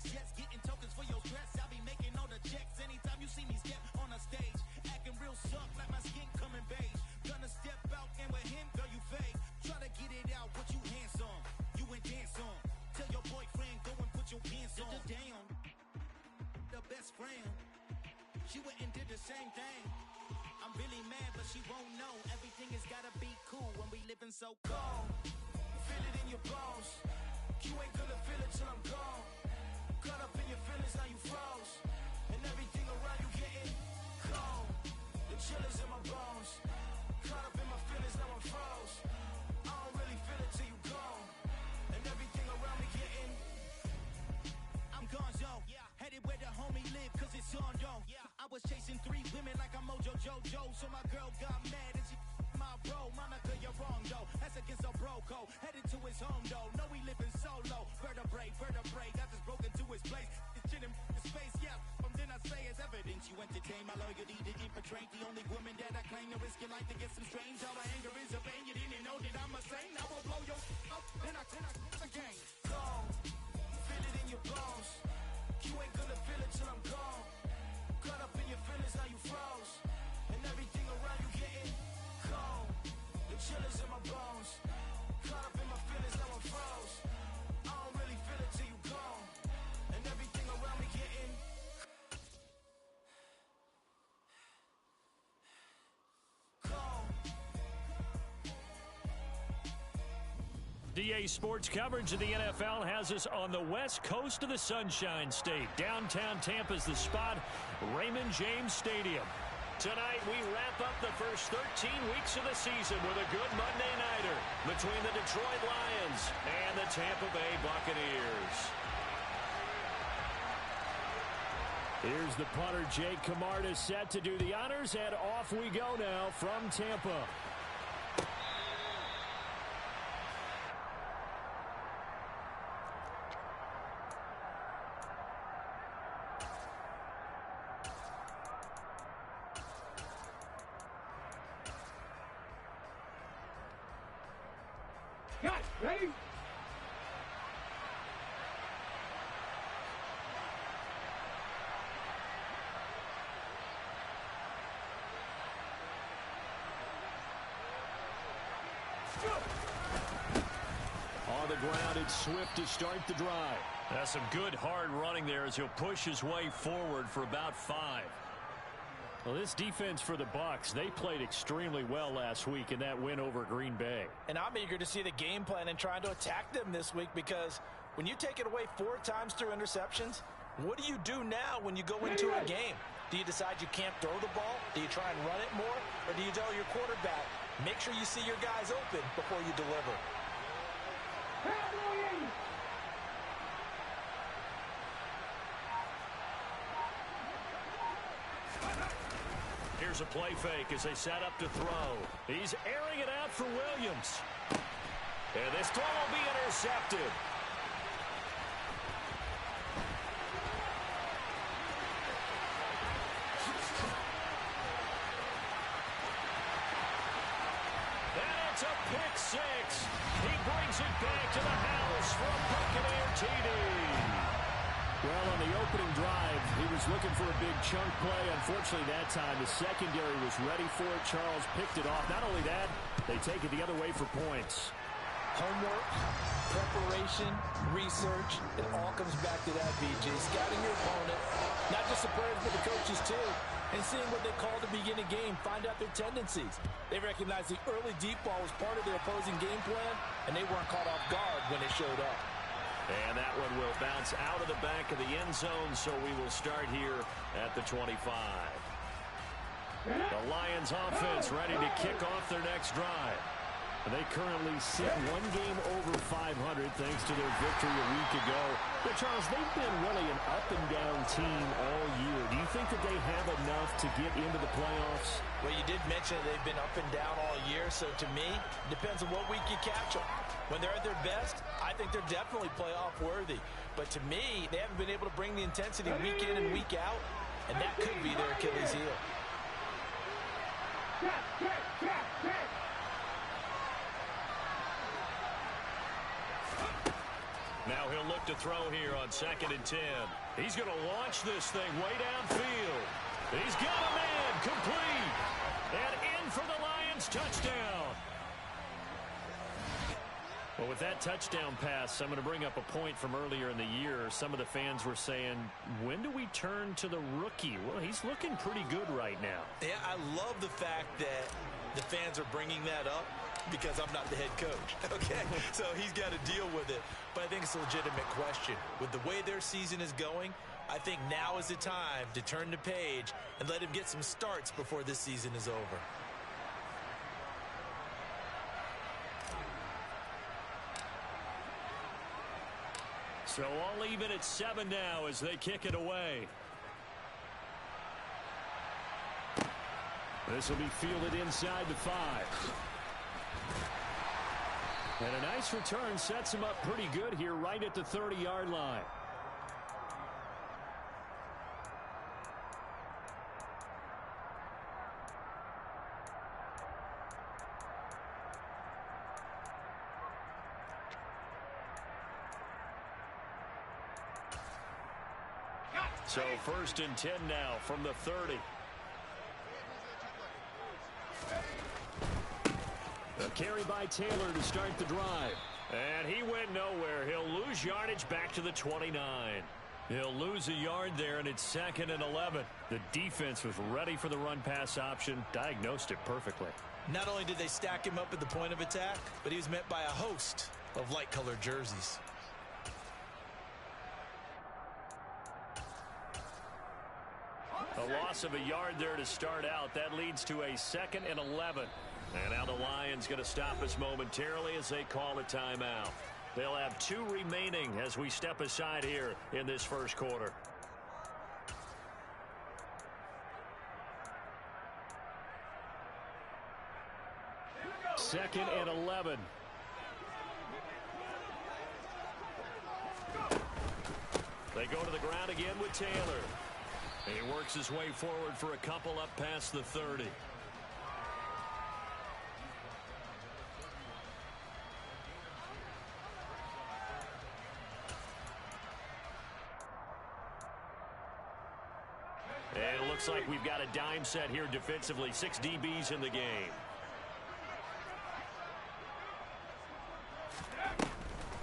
private jets, getting tokens for your stress. I'll be making all the checks anytime you see me step on a stage. Acting real soft like my skin coming beige. Gonna step out and with him, girl, you fake. Try to get it out, what you handsome. You ain't dance on. Tell your boyfriend, go and put your pants on. Down, the best friend. She went and did the same thing. I'm really mad, but she won't know. Everything has gotta be cool when we living so cold. Feel it in your bones. You ain't gonna feel it till I'm gone. Caught up in your feelings, now you froze. And everything around you getting cold. The chill is in my bones. Caught up in my feelings, now I'm froze. I don't really feel it till you gone. And everything around me getting I'm gonzo, headed where the homie live, cause it's on though. I was chasing 3 women like I'm Mojo Jojo, so my girl got mad and she my bro. Monica, you're wrong though, that's against a bro code. Headed to his home though, no we living solo. Vertebrae, got this broken to his place. It's chin in his face, from then I say it's evidence. You entertain my loyalty to infiltrate. The only woman that I claim to risk your life to get some strange. All my anger is a vein, you didn't know that I'm a saint. I will blow your up, then I again. Gone, feel it in your bones. You ain't gonna feel it till I'm gone. Caught up in your feelings, now you froze. And everything around you getting cold. The chill is in my bones. Caught up in my feelings, now I'm froze. I don't really feel it till you gone. And everything around me getting cold. DA Sports coverage of the NFL has us on the west coast of the Sunshine State. Downtown Tampa's the spot, Raymond James Stadium. Tonight, we wrap up the first 13 weeks of the season with a good Monday nighter between the Detroit Lions and the Tampa Bay Buccaneers. Here's the punter, Jake Camarda, set to do the honors, and off we go now from Tampa. Ready? On the ground, it's Swift to start the drive. That's some good hard running there as he'll push his way forward for about 5. Well, this defense for the Bucs, they played extremely well last week in that win over Green Bay. And I'm eager to see the game plan and trying to attack them this week, because when you take it away 4 times through interceptions, what do you do now when you go into a game? Do you decide you can't throw the ball? Do you try and run it more? Or do you tell your quarterback, make sure you see your guys open before you deliver? Here's a play fake as they set up to throw. He's airing it out for Williams. And this throw will be intercepted. And it's a pick 6. He brings it back to the house for a Buccaneer TD. Well, on the opening drive, he was looking for a big chunk play. Unfortunately, that time, the secondary was ready for it. Charles picked it off. Not only that, they take it the other way for points. Homework, preparation, research, it all comes back to that, BJ. Scouting your opponent, not just the players, but the coaches too, and seeing what they call the beginning game, find out their tendencies. They recognize the early deep ball was part of their opposing game plan, and they weren't caught off guard when it showed up. And that one will bounce out of the back of the end zone, so we will start here at the 25. The Lions offense ready to kick off their next drive. They currently sit 1 game over 500 thanks to their victory a week ago. But Charles, they've been really an up-and-down team all year. Do you think that they have enough to get into the playoffs? Well, you did mention they've been up and down all year, so to me, it depends on what week you catch them. When they're at their best, I think they're definitely playoff worthy. But to me, they haven't been able to bring the intensity week in and week out, and that could be their Achilles heel. Now he'll look to throw here on 2nd and 10. He's going to launch this thing way downfield. He's got a man, complete. And in for the Lions touchdown. Well, with that touchdown pass, I'm going to bring up a point from earlier in the year. Some of the fans were saying, when do we turn to the rookie? Well, he's looking pretty good right now. Yeah, I love the fact that the fans are bringing that up because I'm not the head coach. Okay, so he's got to deal with it. But I think it's a legitimate question. With the way their season is going, I think now is the time to turn the page and let him get some starts before this season is over. So all even at 7 now as they kick it away. This will be fielded inside the 5. And a nice return sets him up pretty good here right at the 30-yard line. So 1st and 10 now from the 30. A carry by Taylor to start the drive. And he went nowhere. He'll lose yardage back to the 29. He'll lose a yard there, and it's 2nd and 11. The defense was ready for the run-pass option, diagnosed it perfectly. Not only did they stack him up at the point of attack, but he was met by a host of light-colored jerseys. A loss of a yard there to start out. That leads to a 2nd and 11. And now the Lions going to stop us momentarily as they call a timeout. They'll have 2 remaining as we step aside here in this first quarter. Second and 11. They go to the ground again with Taylor. And he works his way forward for a couple up past the 30. And it looks like we've got a dime set here defensively. 6 DBs in the game.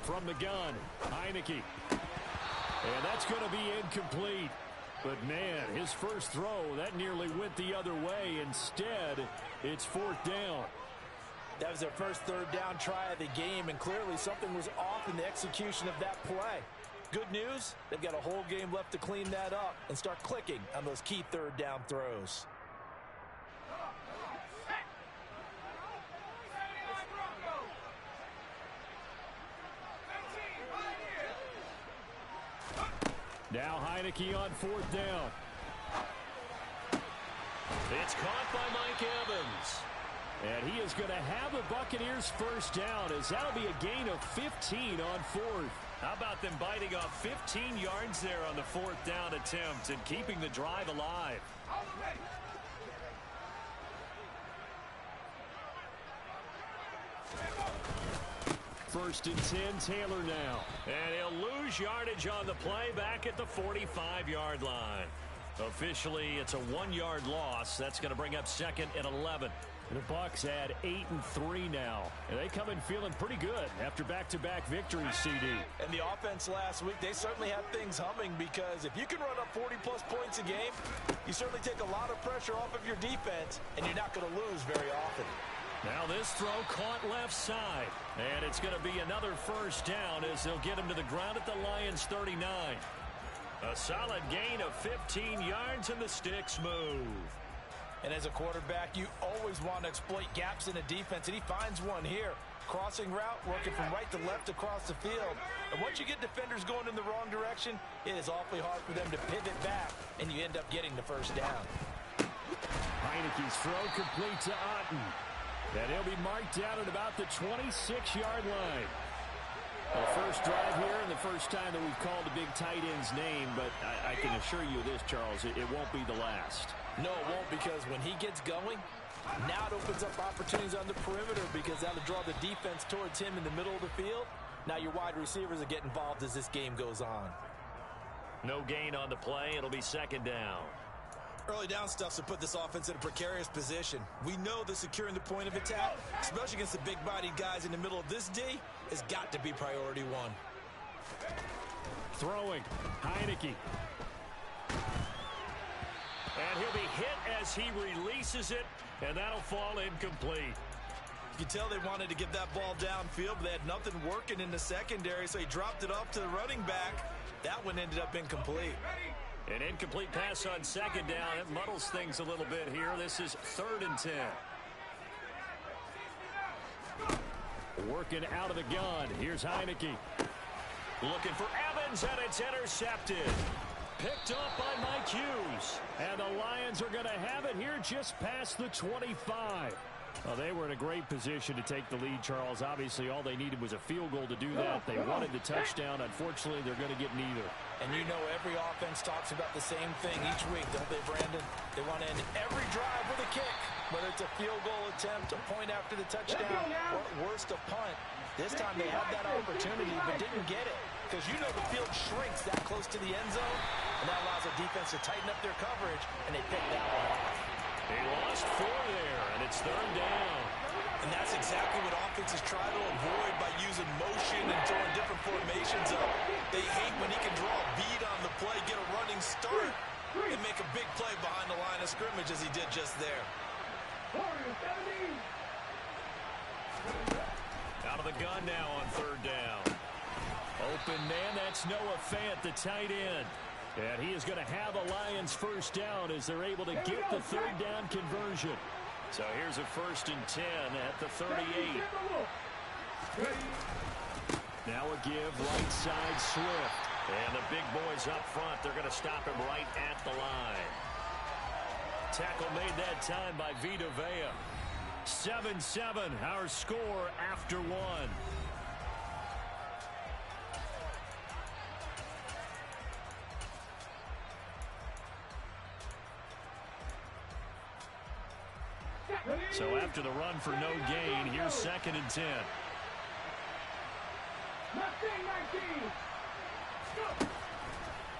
From the gun, Heineke. And that's going to be incomplete. But, man, his first throw, that nearly went the other way. Instead, it's 4th down. That was their first 3rd down try of the game, and clearly something was off in the execution of that play. Good news, they've got a whole game left to clean that up and start clicking on those key 3rd down throws. Now Heineke on 4th down. It's caught by Mike Evans. And he is going to have the Buccaneers first down, as that'll be a gain of 15 on 4th. How about them biting off 15 yards there on the 4th down attempt and keeping the drive alive? First and 10, Taylor now. And he'll lose yardage on the play back at the 45-yard line. Officially, it's a 1-yard loss. That's going to bring up 2nd and 11. The Bucs add 8-3 now. And they come in feeling pretty good after back-to-back victories, CD. And the offense last week, they certainly had things humming, because if you can run up 40-plus points a game, you certainly take a lot of pressure off of your defense, and you're not going to lose very often. Now this throw caught left side. And it's going to be another first down as they'll get him to the ground at the Lions' 39. A solid gain of 15 yards, and the sticks move. And as a quarterback, you always want to exploit gaps in a defense, and he finds one here. Crossing route, working from right to left across the field. And once you get defenders going in the wrong direction, it is awfully hard for them to pivot back, and you end up getting the first down. Heineke's throw complete to Otten. And he'll be marked down at about the 26-yard line. The first drive here, and the first time that we've called a big tight end's name, but I can assure you this, Charles, it won't be the last. No, it won't, because when he gets going, now it opens up opportunities on the perimeter, because that'll draw the defense towards him in the middle of the field. Now your wide receivers will get involved as this game goes on. No gain on the play. It'll be second down. Early down stuff to put this offense in a precarious position. We know that securing the point of attack, especially against the big-bodied guys in the middle of this D, has got to be priority one. Throwing. Heineke. And he'll be hit as he releases it, and that'll fall incomplete. You can tell they wanted to get that ball downfield, but they had nothing working in the secondary, so he dropped it off to the running back. That one ended up incomplete. An incomplete pass on second down. It muddles things a little bit here. This is 3rd and 10. Working out of the gun. Here's Heineke. Looking for Evans, and it's intercepted. Picked up by Mike Hughes. And the Lions are going to have it here just past the 25. Well, they were in a great position to take the lead, Charles. Obviously, all they needed was a field goal to do that. They wanted the touchdown. Unfortunately, they're going to get neither. And you know every offense talks about the same thing each week, don't they, Brandon? They want to end every drive with a kick, whether it's a field goal attempt, a point after the touchdown, or at worst, a punt. This time they had that opportunity but didn't get it because you know the field shrinks that close to the end zone, and that allows the defense to tighten up their coverage, and they picked that one off. They lost 4 there, and it's 3rd down. And that's exactly what offenses try to avoid by using motion and throwing different formations up. They hate when he can draw a bead on the play, get a running start, and make a big play behind the line of scrimmage as he did just there. Out of the gun now on 3rd down. Open man, that's Noah Fant, the tight end. And he is going to have a Lions first down as they're able to get the 3rd down conversion. So here's a 1st and 10 at the 38. Now a give right side Swift. And the big boys up front, they're going to stop him right at the line. Tackle made that time by Vita Vea. 7-7, our score after 1. So after the run for no gain, here's 2nd and 10.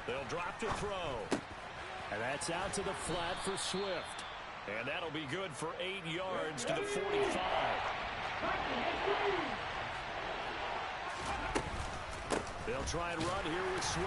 They'll drop to throw. And that's out to the flat for Swift. And that'll be good for 8 yards to the 45. They'll try and run here with Swift.